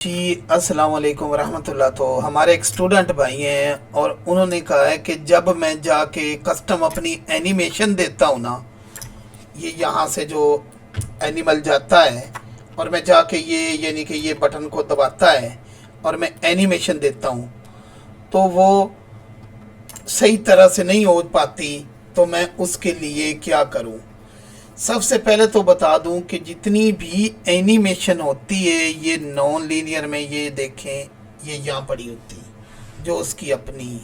जी अस्सलाम वालेकुम रहमतुल्लाह। तो हमारे एक स्टूडेंट भाई हैं और उन्होंने कहा है कि जब मैं जाके कस्टम अपनी एनिमेशन देता हूँ ना, ये यहाँ से जो एनिमल जाता है और मैं जाके ये यानी कि ये बटन को दबाता है और मैं एनिमेशन देता हूँ तो वो सही तरह से नहीं हो पाती। तो मैं उसके लिए क्या करूँ? सबसे पहले तो बता दूं कि जितनी भी एनिमेशन होती है ये नॉन लीनियर में, ये देखें ये यहाँ पड़ी होती है जो उसकी अपनी।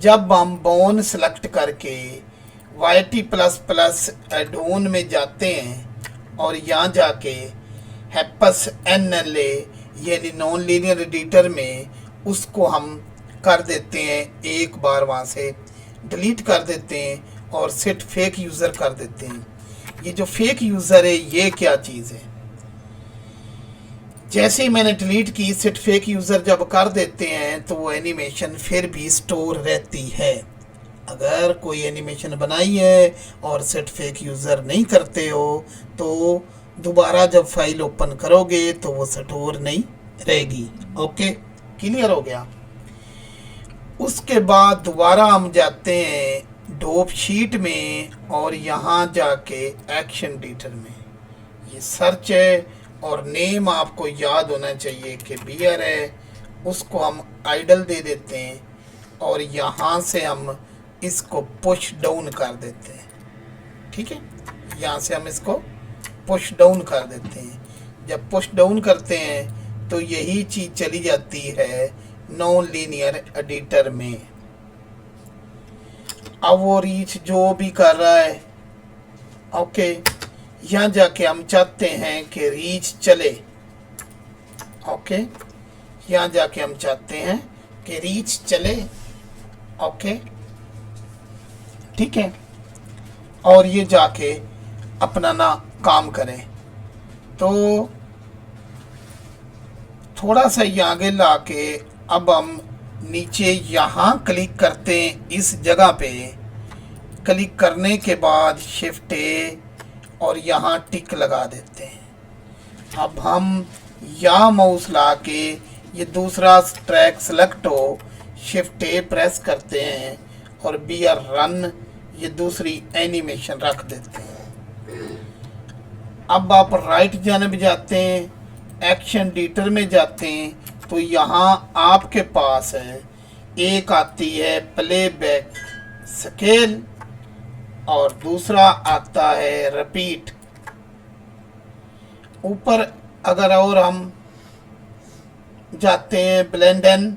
जब हम बोन सेलेक्ट करके वाई टी प्लस प्लस एडोन में जाते हैं और यहाँ जाके हैप्पस एन एल ए यानी नॉन लीनियर एडिटर में उसको हम कर देते हैं, एक बार वहाँ से डिलीट कर देते हैं और सेट फेक यूज़र कर देते हैं। ये जो फेक यूज़र है ये क्या चीज़ है? जैसे ही मैंने डिलीट की सेट फेक यूज़र जब कर देते हैं तो वो एनिमेशन फिर भी स्टोर रहती है। अगर कोई एनिमेशन बनाई है और सेट फेक यूज़र नहीं करते हो तो दोबारा जब फाइल ओपन करोगे तो वो स्टोर नहीं रहेगी। ओके, क्लियर हो गया? उसके बाद दोबारा हम जाते हैं डोप शीट में और यहाँ जाके एक्शन एडिटर में ये सर्च है और नेम आपको याद होना चाहिए कि बियर है, उसको हम आइडल दे देते हैं और यहाँ से हम इसको पुश डाउन कर देते हैं। ठीक है, यहाँ से हम इसको पुश डाउन कर देते हैं। जब पुश डाउन करते हैं तो यही चीज़ चली जाती है नॉन लीनियर एडिटर में। अब वो रीच जो भी कर रहा है, ओके, यहाँ जाके हम चाहते हैं कि रीच चले। ओके, यहाँ जाके हम चाहते हैं कि रीच चले। ओके, ठीक है, और ये जाके अपना ना काम करे। तो थोड़ा सा ये आगे ला के अब हम नीचे यहाँ क्लिक करते हैं। इस जगह पे क्लिक करने के बाद शिफ्ट ए और यहाँ टिक लगा देते हैं। अब हम यहाँ माउस ला के ये दूसरा ट्रैक सेलेक्ट हो, शिफ्ट ए प्रेस करते हैं और बी आर रन ये दूसरी एनिमेशन रख देते हैं। अब आप राइट जानब जाते हैं, एक्शन एडिटर में जाते हैं तो यहाँ आपके पास है एक आती है प्लेबैक स्केल और दूसरा आता है रिपीट। ऊपर अगर और हम जाते हैं ब्लेंड इन,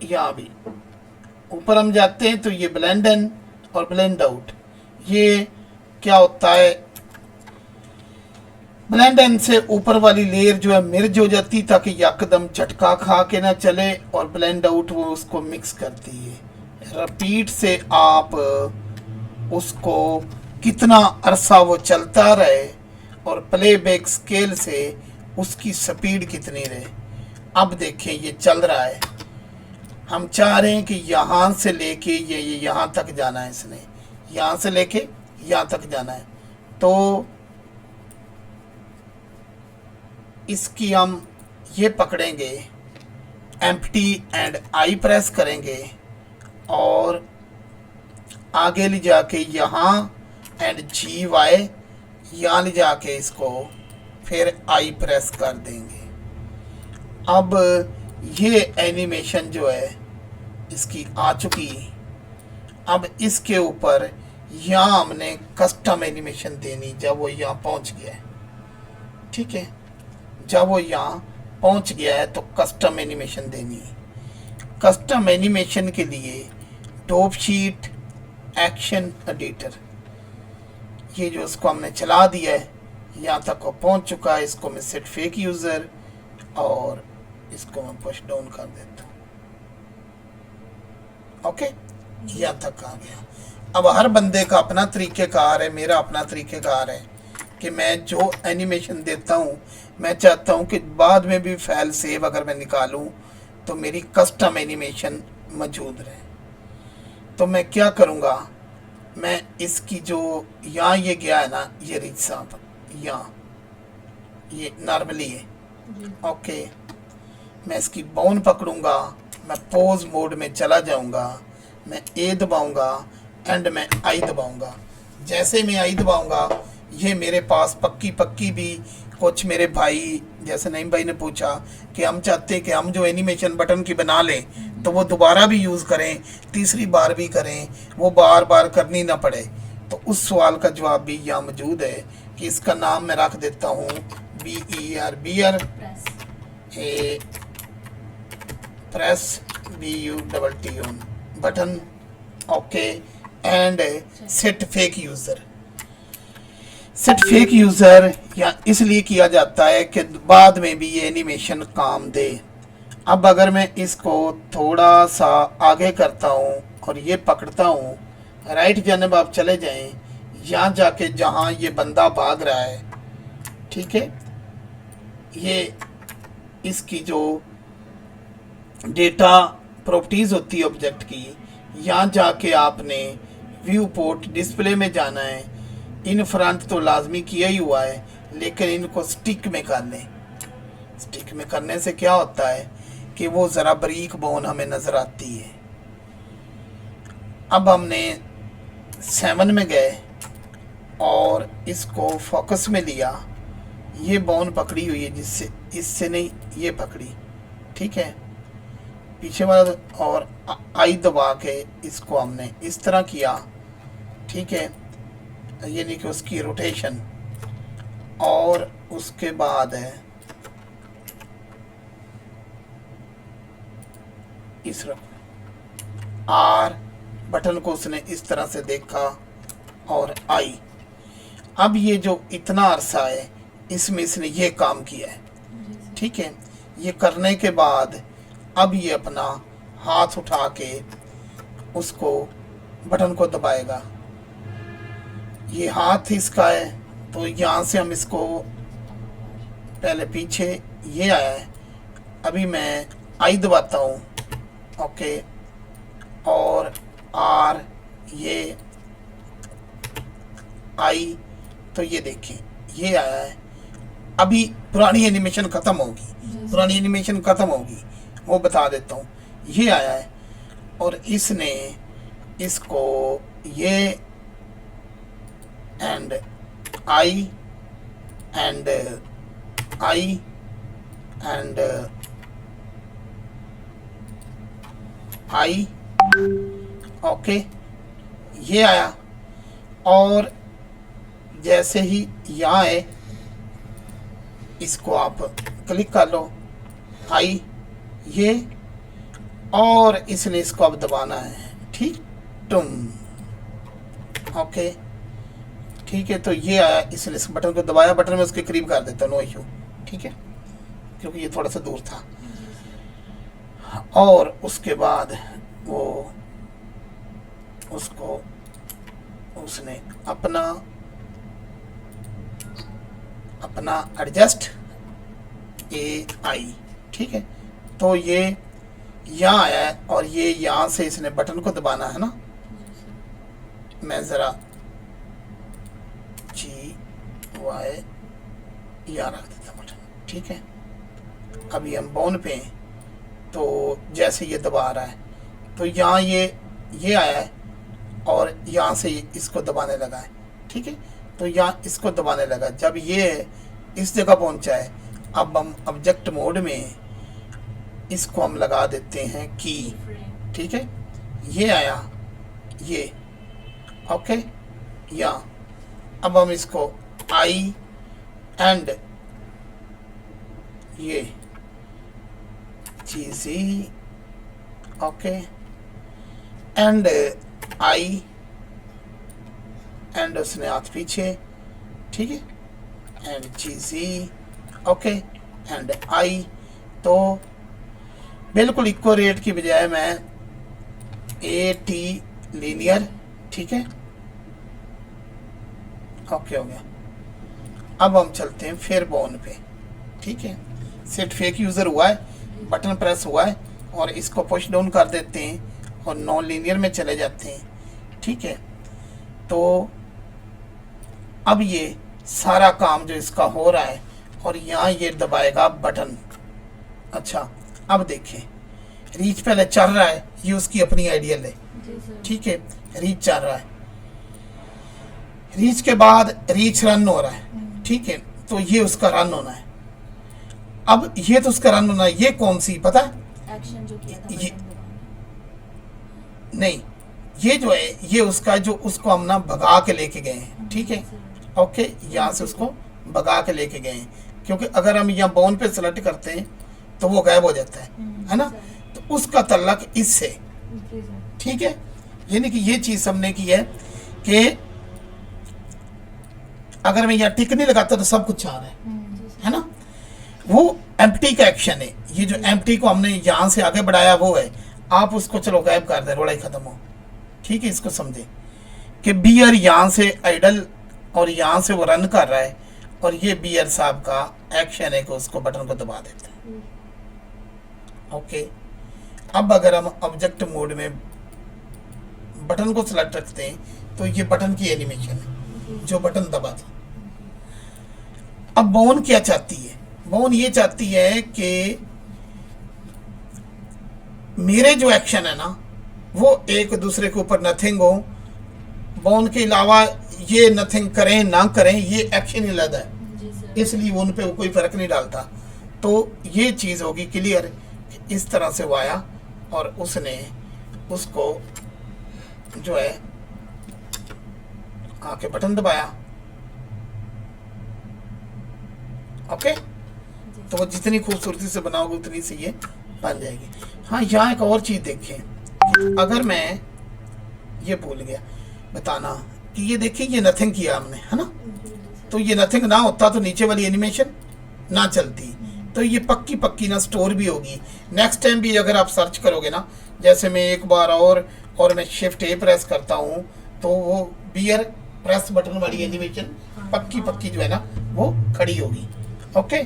यहाँ भी ऊपर हम जाते हैं तो ये ब्लेंड इन और ब्लेंड आउट, ये क्या होता है? ब्लेंड इन से ऊपर वाली लेयर जो है मिर्ज हो जाती ताकि यकदम झटका खा के ना चले, और ब्लेंड आउट वो उसको मिक्स करती है। रिपीट से आप उसको कितना अरसा वो चलता रहे और प्लेबैक स्केल से उसकी स्पीड कितनी रहे। अब देखें ये चल रहा है, हम चाह रहे हैं कि यहाँ से लेके ये यहाँ तक जाना है, इसने यहाँ से लेके यहाँ तक जाना है। तो इसकी हम ये पकड़ेंगे, एम्प्टी एंड आई प्रेस करेंगे और आगे ले जाके यहाँ एंड जी वाई यहाँ ले जाके इसको फिर आई प्रेस कर देंगे। अब ये एनिमेशन जो है इसकी आ चुकी। अब इसके ऊपर यहाँ हमने कस्टम एनिमेशन देनी जब वो यहाँ पहुँच गया है। ठीक है, जब वो यहाँ पहुँच गया है तो कस्टम एनिमेशन देनी है। कस्टम एनिमेशन के लिए डोप शीट एक्शन एडिटर, ये जो इसको हमने चला दिया है यहाँ तक वो पहुँच चुका है। इसको मैं सेट फेक यूज़र और इसको मैं पुश डाउन कर देता हूँ। ओके, यहाँ तक आ गया। अब हर बंदे का अपना तरीक़ेकार है, मेरा अपना तरीक़ेकार है कि मैं जो एनिमेशन देता हूँ मैं चाहता हूँ कि बाद में भी फाइल सेव अगर मैं निकालूँ तो मेरी कस्टम एनिमेशन मौजूद रहे। तो मैं क्या करूँगा, मैं इसकी जो यहाँ ये गया है ना, ये रिच साहब यहाँ ये नॉर्मली है। ओके, मैं इसकी बाउन पकड़ूंगा, मैं पोज मोड में चला जाऊंगा, मैं ए दबाऊंगा एंड मैं आई दबाऊंगा। जैसे मैं आई दबाऊंगा ये मेरे पास पक्की पक्की भी कुछ मेरे भाई जैसे नईम भाई ने पूछा कि हम चाहते हैं कि हम जो एनिमेशन बटन की बना लें तो वो दोबारा भी यूज़ करें, तीसरी बार भी करें, वो बार बार करनी ना पड़े। तो उस सवाल का जवाब भी यहाँ मौजूद है कि इसका नाम मैं रख देता हूँ BER, bear a press BUTT on button. Okay, and set fake user. Set fake user या इसलिए किया जाता है कि बाद में भी ये एनिमेशन काम दे। अब अगर मैं इसको थोड़ा सा आगे करता हूँ और ये पकड़ता हूँ, राइट जानब आप चले जाएं, यहाँ जाके जहाँ ये बंदा भाग रहा है, ठीक है, ये इसकी जो डेटा प्रॉपर्टीज़ होती है ऑब्जेक्ट की, यहाँ जाके आपने व्यू पोर्ट डिस्प्ले में जाना है। इन फ्रंट तो लाजमी किया ही हुआ है, लेकिन इनको स्टिक में कर लें। स्टिक में करने से क्या होता है कि वो ज़रा बारीक बोन हमें नज़र आती है। अब हमने 7 में गए और इसको फोकस में लिया, ये बोन पकड़ी हुई है जिससे इससे नहीं ये पकड़ी, ठीक है, पीछे वाला, और आई दबा के इसको हमने इस तरह किया, ठीक है, यानी कि उसकी रोटेशन। और उसके बाद है इस आर बटन को उसने इस तरह से देखा और आई। अब ये जो इतना अरसा है इसमें इसने ये काम किया है, ठीक है। ये करने के बाद अब ये अपना हाथ उठा के उसको बटन को दबाएगा। ये हाथ इसका है तो यहाँ से हम इसको पहले पीछे ये आया है, अभी मैं आई दबाता हूँ, ओके, और आर ये आई, तो ये देखिए ये आया है। अभी पुरानी एनिमेशन ख़त्म होगी, पुरानी एनिमेशन ख़त्म होगी, वो बता देता हूँ। ये आया है और इसने इसको ये and I and I and I, okay, ये आया। और जैसे ही यहाँ है इसको आप क्लिक कर लो, आई ये, और इसने इसको अब दबाना है, ठीक, तुम, ओके, ठीक है। तो ये आया, इसने इस बटन को दबाया, बटन में उसके करीब कर देता हूँ, नो इशू, ठीक है, क्योंकि ये थोड़ा सा दूर था। और उसके बाद वो उसको उसने अपना एडजस्ट ए आई, ठीक है। तो ये यहाँ आया है और ये यहाँ से इसने बटन को दबाना है ना। मैं ज़रा GY यहाँ रख देता बटन, ठीक है। अभी हम बोन पे, तो जैसे ये दबा रहा है तो यहाँ ये आया है और यहाँ से इसको दबाने लगा है, ठीक है। तो यहाँ इसको दबाने लगा, जब ये इस जगह पहुँचा है, अब हम ऑब्जेक्ट मोड में इसको हम लगा देते हैं की, ठीक है। ये आया ये, ओके, यहाँ अब हम इसको आई एंड ये चीज़ी, ओके, एंड आई एंड उसने हाथ पीछे, ठीक है, and cheesy, okay, and I. तो बिल्कुल इक्वल रेट की बजाय मैं AT लीनियर, ठीक है, ओके हो गया। अब हम चलते हैं फिर बोन पे, ठीक है। सेट फेक यूज़र हुआ है, बटन प्रेस हुआ है और इसको पुश डाउन कर देते हैं और नॉन लीनियर में चले जाते हैं, ठीक है। तो अब ये सारा काम जो इसका हो रहा है और यहाँ ये दबाएगा बटन। अच्छा अब देखें, रीच पहले चल रहा है, ये उसकी अपनी आइडियल है, ठीक है, रीच चल रहा है, रीच के बाद रीच रन हो रहा है, ठीक है, तो ये उसका रन होना है। अब ये तो उसका रन होना है, ये कौन सी पता है, एक्शन जो किया था ये बटन दबाना। नहीं, ये जो है ये उसका जो उसको हम ना भगा के लेके गए हैं, ठीक है, ओके, यहाँ से उसको भगा के लेके गए हैं, क्योंकि अगर हम यहाँ बोन पे सेलेक्ट करते हैं तो वो गायब हो जाता है ना, तो उसका तल्लक इससे, ठीक है, यानी कि ये चीज हमने की है कि अगर मैं यहाँ टिक नहीं लगाता तो सब कुछ आ रहा है ना, वो एम्प्टी का एक्शन है, ये जो एम्प्टी को हमने यहाँ से आगे बढ़ाया वो है, आप उसको चलो गायब कर दे, रोड़ा ही खत्म हो, ठीक है, इसको समझे कि बियर यहाँ से आइडल और यहाँ से वो रन कर रहा है, और ये बियर साहब का एक्शन है कि उसको बटन को दबा देता है, ओके। अब अगर हम ऑब्जेक्ट मोड में बटन को सिलेक्ट रखते हैं तो ये बटन की एनिमेशन है, जो बटन दबा था। अब बोन क्या चाहती है, बोन ये चाहती है कि मेरे जो एक्शन है ना वो एक दूसरे के ऊपर नथिंग हो, बोन के अलावा ये नथिंग करें ना करें, ये एक्शन ही अलग है, इसलिए उन पे कोई फर्क नहीं डालता। तो ये चीज होगी क्लियर, इस तरह से वो आया और उसने उसको जो है आके बटन दबाया, ओके, तो वो जितनी खूबसूरती से बनाओगे उतनी सी ये बन जाएगी। हाँ, यहाँ एक और चीज देखें, अगर मैं ये भूल गया बताना कि ये देखिए ये नथिंग किया हमने, है ना, तो ये नथिंग ना होता तो नीचे वाली एनिमेशन ना चलती, तो ये पक्की पक्की ना स्टोर भी होगी। नेक्स्ट टाइम भी अगर आप सर्च करोगे ना, जैसे मैं एक बार और मैं शिफ्ट ए प्रेस करता हूँ तो वो बियर प्रेस बटन वाली एनिमेशन पक्की पक्की जो है ना वो खड़ी होगी, ओके।